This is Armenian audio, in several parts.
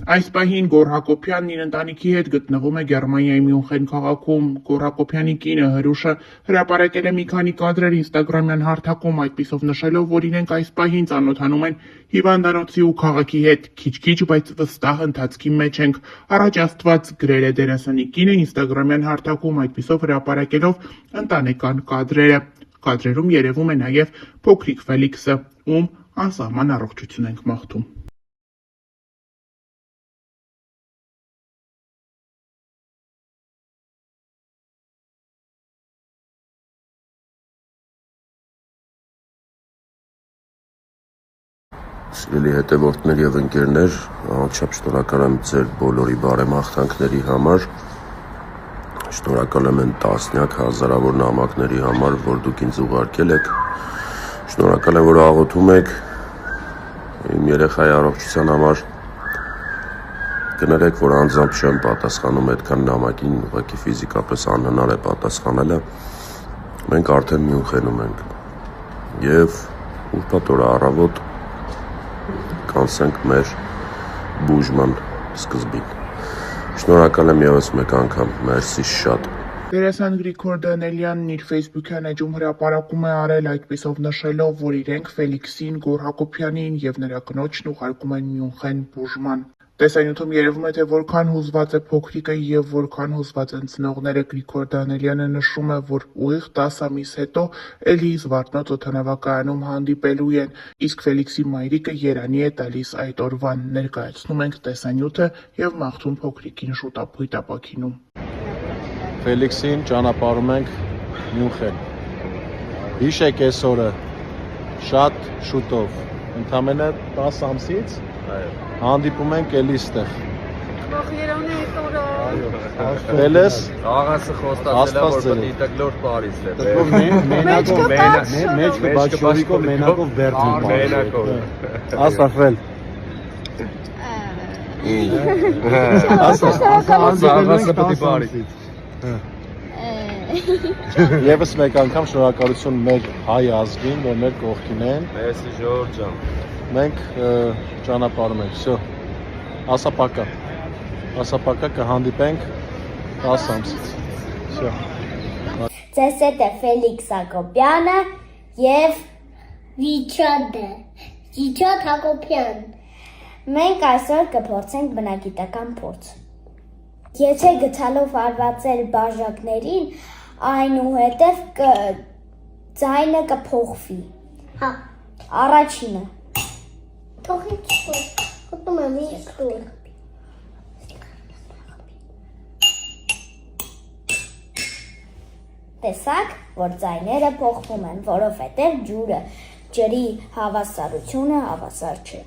Այս պահին Գոռ Հակոբյանն իր ընտանիքի հետ գտնվում է Գերմանիայի Մյունխեն քաղաքում։ Գոռ Հակոբյանի կինը Հրուշը հրապարակել է մի քանի կադրեր ինստագրամյան հարթակում, այդպիսով նշելով, որ իրենք այս պահին ծանոթանում են հիվանդանոցի ու քաղաքի հետ, քիչ-քիչ, բայց վստահ ընթացքի մեջ ենք։ Առաջ Աստված, գրել է դերասանի կինը ինստագրամյան հարթակում, այդպիսով հրապարակելով ընտանեկան կադրերը։ Կադրերում երևում է նաև փոքրիկ Ֆելիքսը, ում անսահման առողջություն ենք մաղթում։ Սիրելի հետևորդներ եւ ընկերներ, անչափ շնորհակալ եմ ձեր բոլորի բարեմաղթանքների համար։ Շնորհակալ եմ այն տասնյակ հազարավոր նամակների համար, որ դուք ինձ ուղարկել եք։ Շնորհակալ եմ, որ աղոթում եք իմ երեխայի առողջության համար։ Կներեք, որ անձամբ չեմ պատասխանում այդքան նամակին, ուղղակի ֆիզիկապես անհնար է պատասխանելը։ Մենք արդեն Մյունխենում ենք եւ ուրբաթ օրը առավոտ կանցնենք մեր բուժման սկզբին։ Շնորհակալ եմ ևս մեկ անգամ, մերսի շատ։ Դերասան Գրիգոր Դանելյանն իր Facebook-յան էջում հրապարակում է արել, այդպիսով նշելով, որ իրենք Ֆելիքսին, Գոռ Հակոբյանին եւ նրա կնոջն ուղարկում են Մյունխեն բուժման։ Տեսանյութում երևում է, թե որքան հուզված է փոքրիկը եւ որքան հուզված են ծնողները։ Գրիգոր Դանելյանը նշում է, որ ուղիղ 10 ամիս հետո էլի Զվարթնոց օդանավակայանում հանդիպելու են, իսկ Ֆելիքսի մայրիկը երանի է տալիս այդ օրվան։ Ներկայացնում ենք տեսանյութը եւ մաղթում փոքրիկին շուտապույտ ապաքինում։ Ֆելիքսին ճանապարհում ենք Մյունխեն։ Հիշեք այս օրը շատ շուտով, ընդամենը 10 ամսից հանդիպում ենք էլի ստեղ։ Երևն է այդ օրը։ Տելես Աղասը խոստացել է, որ պետք է տկլոր Փարիզ է։ մեջքը բաչորիկով մենակով բերդում։ Մենակով։ Աստղվել։ Աղասը պետք է Փարիզ։ Եվս մեկ անգամ շնորհակալություն մեր հայ ազգին, որ մեր կողքին են։ Մեսի Ժորժ ջան։ Մենք ճանապարհում ենք, всё։ Ասապակա կհանդիպենք 10 ամսից։ Всё։ Ձեզ հետ է Ֆելիքս Հակոբյանը եւ Վիչոտ Հակոբյան։ Մենք այսօր կփորձենք բնագիտական փորձ։ Եթե գցալով հարվածել բաժակներին, այնուհետև ձայնը կփոխվի։ Հա։ Առաջինը։ Թողի խոտում եմ իստուր։ Տեսակ, որ ձայները փոխվում են, որովհետև ջրի հավասարությունը հավասար չէ։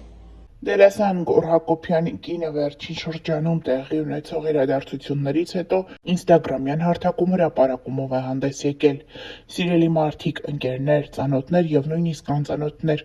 Դերասան Գոռ Հակոբյանի կինը վերջին շրջանում տեղի ունեցող իրադարձություններից հետո ինստագրամյան հարթակում հրապարակումով է հանդես եկել։ Սիրելի մարդիկ, ընկերներ, ծանոթներ եւ նույնիսկ անծանոթներ,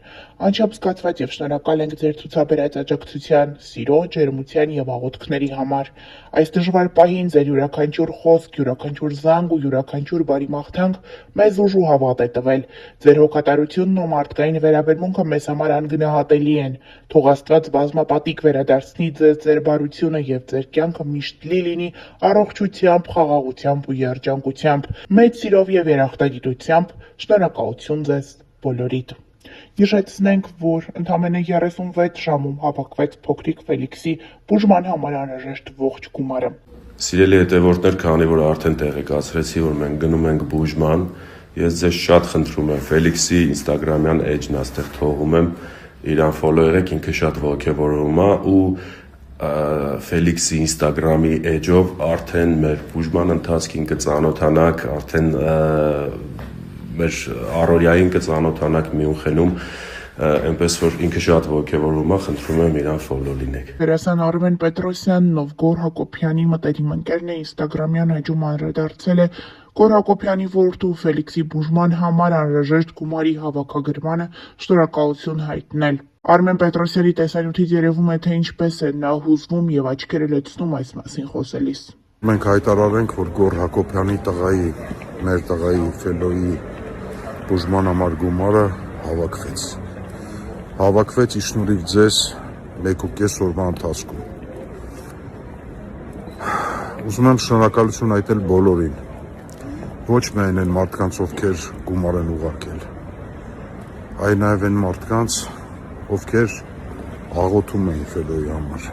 անչափ զգացված եւ շնորհակալ ենք ձեր ցուցաբերած աջակցության, սիրո, ջերմության եւ աղոթքների համար։ Այս դժվար պահին ձեր յուրաքանչյուր խոսք, յուրաքանչյուր զանգ ու յուրաքանչյուր բարի մաղթանք մեզ ուժ ու հավատ է տվել։ Ձեր հոգատարությունն ու մարդկային վերաբերմունքը մեզ համար անգնահատելի են։ Թող Աստված բազմապատիկ վերադարձնի ձեր բարությունը եւ ձեր կյանքը միշտ լի լինի առողջությամբ, խաղաղությամբ ու երջանկությամբ։ Մեծ սիրով եւ երախտագիտությամբ շնորհակալություն ձեզ բոլորիդ։ Հիշեցնենք, որ ընդամենը 36 ժամում հավաքվեց փոքրիկ Ֆելիքսի բուժման համար անհրաժեշտ ողջ գումարը։ Սիրելի հետևորդներ, քանի որ արդեն տեղեկացրեցի, որ մենք գնում ենք բուժման, ես ձեզ շատ խնդրում եմ Ֆելիքսի ինստագրամյան էջն աստեղ թողում եմ, իրան ֆոլո եղեք, ինքը շատ ողջավորում է ու Ֆելիքսի ինստագրամի էջով արդեն մեր բուժման ընթացքին կծանոթանաք, արդեն մեր առօրյային կծանոթանաք Մյունխենում, այնպես որ ինքը շատ ողջավորում է, խնդրում եմ իրան ֆոլո լինեք։ Դերասան Արմեն Պետրոսյանն, ով Գոռ Հակոբյանի մտերիմ ընկերն է, ինստագրամյան էջում անդրադարձել է Գոռ Հակոբյանի որդու Ֆելիքսի բուժման համար անհրաժեշտ գումարի հավաքագրմանը շնորհակալություն հայտնել։ Արմեն Պետրոսյանի տեսանյութից երևում է, թե ինչպես է նա հուզվում եւ աչքերը լցնում այս մասին խոսելիս։ Մենք հայտարարենք, որ Գոռ Հակոբյանի տղայի, մեր տղայի Ֆելոյի բուժման համար գումարը հավաքվեց։ Հավաքվեց ի շնորհիվ ձեզ 1.5 օրվա ընթացքում։ Ուզում եմ շնորհակալություն այտել բոլորին, ոչ միայն այն մարդկանց, ովքեր գումար են ուղարկել, այլ նաև այն մարդկանց, ովքեր աղոթում էին Ֆելոյի համար։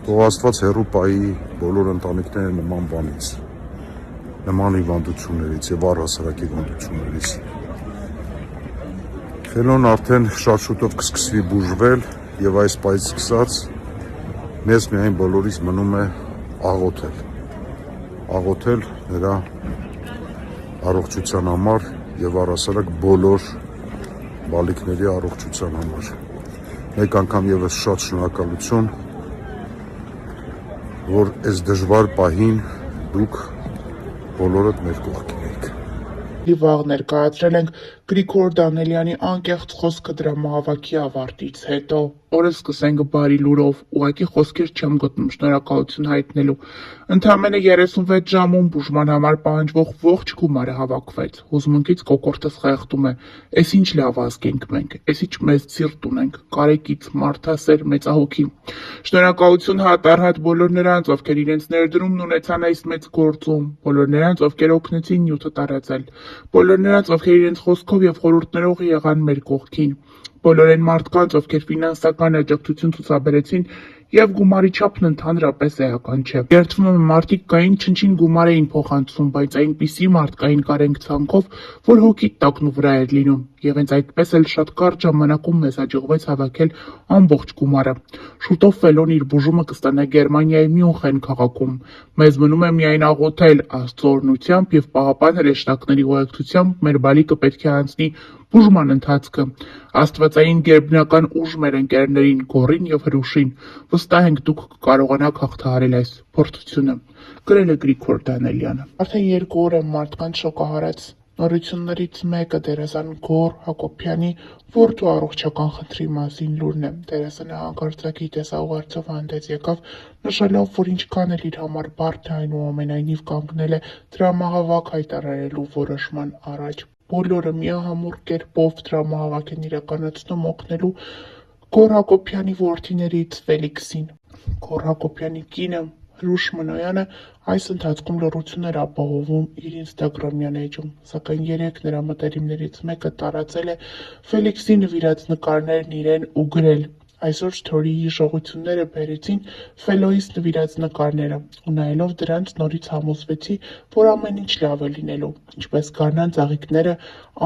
Թող Աստված հեռու պահի բոլոր ընտանիքները նման բանից, նման հիվանդություններից եւ առհասարակ հիվանդություններից։ Ֆելոն արդեն շատ շուտով կսկսվի բուժվել եւ այս պայից սկսած մեզ միայն բոլորիս մնում է աղոթել նրա առողջության համար եւ առհասարակ բոլոր բալիկների առողջության համար։ Մեկ անգամ եւս շատ շնորհակալություն, որ այս դժվար պահին դուք բոլորդ մեր կողքին եք։ Վաղ ներկայացրել ենք Գրիգոր Դանելյանի անկեղծ խոսքը դրամահավաքի ավարտից հետո։ Օրը սկսենք բարի լուրով, ուղղակի խոսքեր չեմ գտնում շնորհակալություն հայտնելու։ Ընդամենը 36 ժամում բուժման համար պահանջվող ողջ գումարը հավաքվեց։ Հուզմունքից կոկորդս խեղդում է։ Էս ինչ լավ ազգ ենք մենք, էս ինչ մեծ սիրտ ունենք, կարեկից, մարդասեր, մեծահոգի։ Շնորհակալություն հատ առ հատ բոլոր նրանց, ովքեր իրենց ներդրումն ունեցան այս մեծ գործում, բոլոր նրանց, ովքեր օգնեցին նյութը տարածել, բոլոր նրանց, ովքեր իրենց խոսքով եւ խորհուրդներով եղան մեր կողքին, բոլոր այն մարդկանց, ովքեր ֆինանսական աջակցություն ցուցաբերեցին եւ գումարի չափն ընդհանրապես էական չէ։ Երդվում եմ մարդիկ կային չնչին գումար էին փոխանցում, բայց այնպիսի մարդկային կարենք ցանկով, որ հոգիդ տակն ու վրա էր լինում, եւ հենց այդպես էլ շատ կարճ ժամանակում մեզ հաջողվեց հավաքել ամբողջ գումարը։ Շուտով Ֆելոն իր բուժումը կստանա Գերմանիայի Մյունխեն քաղաքում։ Մեզ մնում է միայն աղոթել Աստծո օրհնությամբ եւ Պահապան հրեշտակների ուղեկցությամբ մեր բալիկը պետք է անցնի բուժման ընթացքը։ Աստվածային գերբնական ուժ մեր ընկերներին Գորին եւ Հրուշին։ Վստահ ենք դուք կկարողանաք հաղթահարել այս փորձությունը։ Գրել է Գրիգոր Դանելյանը։ Արդեն 2 օր է մարդկանց շոկահարած նորություններից մեկը դերասան Գոր Հակոբյանի որդու առողջական խնդրի մասին լուրն է։ Դերասանը հանկարծակի տեսաուղերձով հանդես եկավ, նշելով, որ ինչքան էլ իր համար բարդ է, այնուամենայնիվ կանգնել է դրամահավաք հայտարարելու որոշման առաջ։ Բոլորը միահամուռ կերպով դրամահավաք են իրականացնում օգնելու Գոր Հակոբյանի որդիներից Ֆելիքսին։ Գոր Հակոբյանի կինը Հրուշ Մնոյանը այս ընթացքում լռություն էր ապահովում իր ինստագրամյան էջում, սակայն երեք նրա մտերիմներից մեկը տարածել է Ֆելիքսի նվիրած նկարներն իրեն ու գրել. Այսօր Story-ի հիշողությունները բերեցին Ֆելոյից նվիրած նկարները, ու նայելով դրանց նորից համոզվեցի, որ ամեն ինչ լավ է լինելու, ինչպես գարնան ծաղիկները,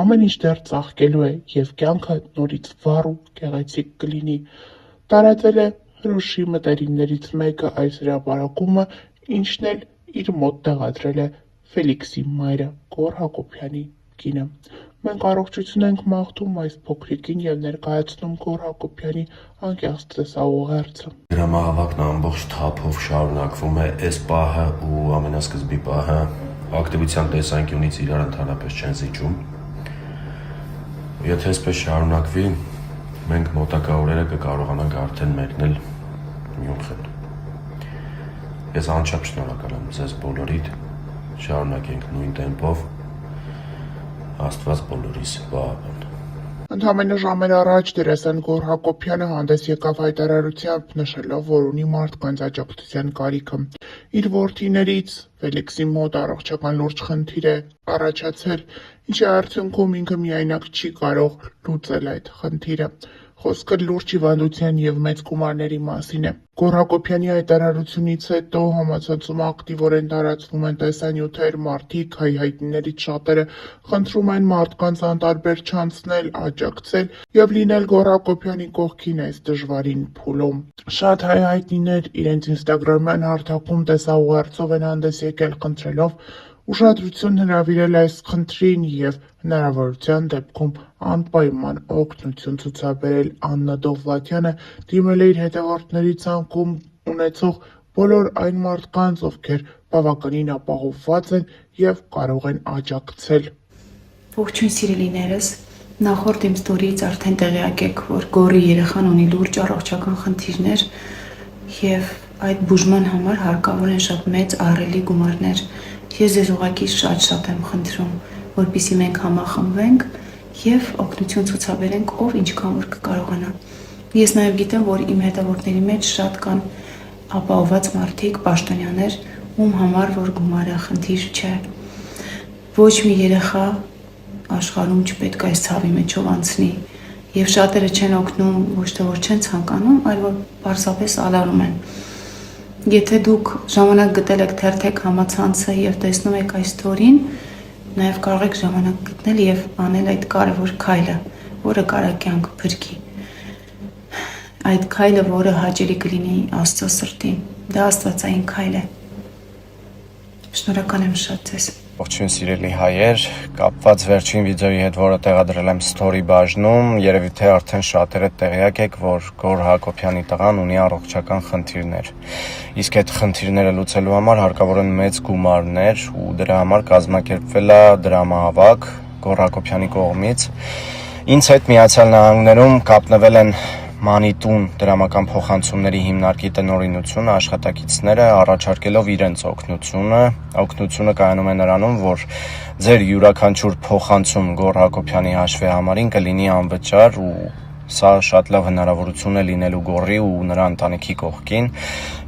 ամեն ինչ դեռ ծաղկելու է եւ կյանքը նորից վառ ու գեղեցիկ կլինի։ Տարածել է Հրուշի մտերիմներից մեկը այս հրապարակումը, ինչն էլ իր մոտ տեղադրել է Ֆելիքսի մայրը Գոր Հակոբյանի կինը։ Մենք առողջություն ենք մաղթում այս փոքրիկին եւ ներկայացնում Գոր Հակոբյանի անկեղծ տեսաուղերձը։ Դրամահավաքն ամբողջ թափով շարունակվում է, այս պահը ու ամենասկզբի պահը ակտիվության տեսանկյունից իրար ընդհանրապես չեն զիջում։ Եթե այսպես շարունակվի, մենք մոտակա օրերը կկարողանանք արդեն մեկնել Մյունխեն։ Ես անչափ շնորհակալ եմ ձեզ բոլորիդ, շարունակենք նույն տեմպով, Աստված բոլորիս Պահապան։ Ընդամենը ժամեր առաջ դերասան Գոր Հակոբյանը հանդես եկավ հայտարարությամբ, նշելով, որ ունի մարդկանց աջակցության կարիքը։ Իր որդիներից Ֆելիքսի մոտ առողջական լուրջ խնդիր է առաջացել, ինչի արդյունքում ինքը միայնակ չի կարող լուծել այդ խնդիրը։ Խոսքը լուրջ հիվանդության եւ մեծ գումարների մասին է։ Գոր Հակոբյանի հայտարարությունից հետո համացանցում ակտիվորեն տարածվում են տեսանյութեր, մարդիկ, հայհայտներից շատերը խնդրում են մարդկանց անտարբեր չանցնել, աջակցել եւ լինել Գոր Հակոբյանի կողքին այս դժվարին փուլում։ Շատ հայհայտիներ իրենց ինստագրամյան հարթակում տեսաուղերձով են հանդես եկել խնդրելով ուշադրություն հրավիրել այս խնդրին եւ հնարավորության դեպքում անպայման օգնություն ցուցաբերել։ Աննա Դովլաթյանը դիմել է իր հետևորդների ցանկում ունեցող բոլոր այն մարդկանց, ովքեր բավականին ապահովված են եւ կարող են աջակցել։ Ողջույն սիրելիներս, նախորդ իմ ստորիից արդեն տեղյակ եք, որ Գորի երեխան ունի լուրջ առողջական խնդիրներ եւ այդ բուժման համար հարկավոր են շատ մեծ ահռելի գումարներ։ Ես ձեզ ուղղակի շատ եմ խնդրում, որպեսզի մենք համախմբվենք եւ օգնություն ցուցաբերենք, ով ինչքան որ կկարողանա։ Ես նաև գիտեմ, որ իմ հետևորդների մեջ շատ կան ապահովված մարդիկ, պաշտոնյաներ, ում համար որ գումարը խնդիր չէ։ Ոչ մի երեխա աշխարհում չպետք է այս ցավի մեջով անցնի, եւ շատերը չեն օգնում, ոչ թե որ չեն ցանկանում, այլ որ պարզապես ալարում են։ Եթե դուք ժամանակ գտել եք թերթեք համացանցը եւ տեսնում եք այս ստորին, նաև կարող եք ժամանակ գտնել եւ անել այդ կարևոր քայլը, որը կարա կյանք փրկի։ Այդ քայլը, որը հաճելի կլինի Աստծո սրտին, դա աստվածային քայլ է։ Շնորհակալ եմ շատ ձեզ։ Ողջույն սիրելի հայեր, կապված վերջին վիդեոյի հետ, որը տեղադրել եմ story բաժնում, երևի թե արդեն շատերը տեղյակ եք, որ Գոր Հակոբյանի տղան ունի առողջական խնդիրներ։ Իսկ այդ խնդիրները լուծելու համար հարկավոր են մեծ գումարներ ու դրա համար կազմակերպվել է դրամահավաք Գոր Հակոբյանի կողմից։ Ինձ հետ Միացյալ Նահանգներում կապնվել են Մանիտուն դրամական փոխանցումների հիմնարկի տնօրինությունը, աշխատակիցները առաջարկելով իրենց օգնությունը կայանում է նրանում, որ ձեր յուրաքանչյուր փոխանցում Գոր Հակոբյանի հաշվի համարին կլինի անվճար ու սա շատ լավ հնարավորություն է լինելու Գորի ու նրա ընտանիքի կողքին։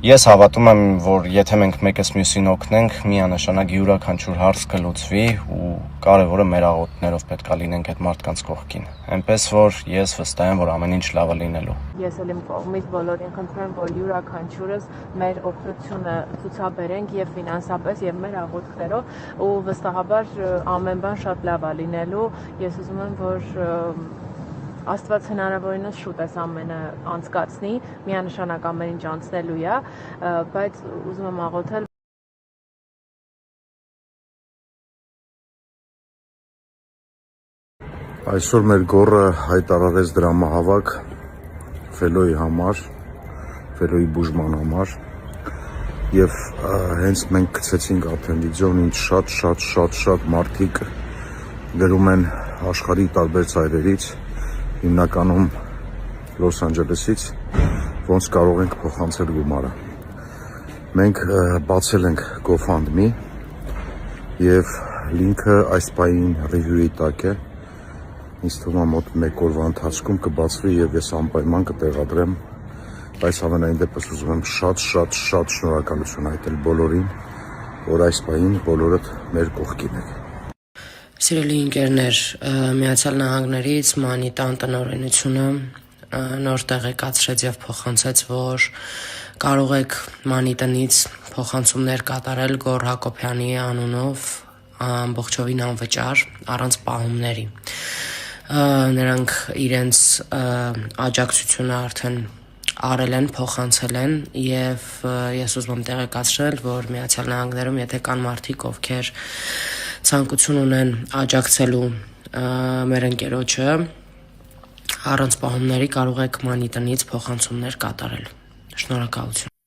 Ես հավատում եմ, որ եթե մենք մեկս մյուսին օգնենք, միանշանակ յուրաքանչյուր հարց կլուծվի ու կարևորը մեր աղոթներով պետք է լինենք այդ մարդկանց կողքին։ Այնպես որ ես վստահ եմ, որ ամեն ինչ լավ է լինելու։ Ես էլ իմ կողմից բոլորին խնդրում եմ, որ յուրաքանչյուրս մեր օգնությունը ցուցաբերենք եւ ֆինանսապես եւ մեր աղոթքներով ու վստահաբար ամեն բան շատ լավ է լինելու։ Ես ուզում եմ, որ Աստված հնարավորինս շուտ էս ամենը անցկացնի, միանշանակ ամեն ինչ անցնելու է, բայց ուզում եմ աղոթել Այսօր մեր Գորը հայտարարեց դրամահավաք Ֆելոյի համար, Ֆելոյի բուժման համար եւ հենց մենք գցեցինք արդեն վիդեոն, ինչ շատ մարդիկ գրում են աշխարհի տարբեր ծայրերից, հիմնականում Լոս Անջելեսից, ոնց կարող ենք փոխանցել գումարը։ Մենք բացել ենք GoFundMe եւ լինքը այս պահին ռիվյուի տակ է։ Ինձ թվում է մոտ 1 օրվա ընթացքում կբացվի եւ ես անպայման կտեղադրեմ, բայց ամենայն դեպս ուզում եմ շատ շնորհակալություն հայտնել բոլորին, որ այս պահին բոլորդ մեր կողքին եք։ Սիրելի ընկերներ, Միացյալ Նահանգներից Մանիտան տնօրինությունը նոր տեղեկացրեց եւ փոխանցեց, որ կարող եք Մանիտնից փոխանցումներ կատարել Գոր Հակոբյանի անունով ամբողջովին անվճար, առանց պահումների։ Նրանք իրենց աջակցությունը արդեն արել են, փոխանցել են եւ ես ուզում եմ տեղեկացնել, որ Միացյալ Նահանգներում եթե կան մարդիկ, ովքեր ցանկություն ունեն աջակցելու մեր ընկերոջը, առանց պահումների կարող եք Մանիտնից փոխանցումներ կատարել։ Շնորհակալություն։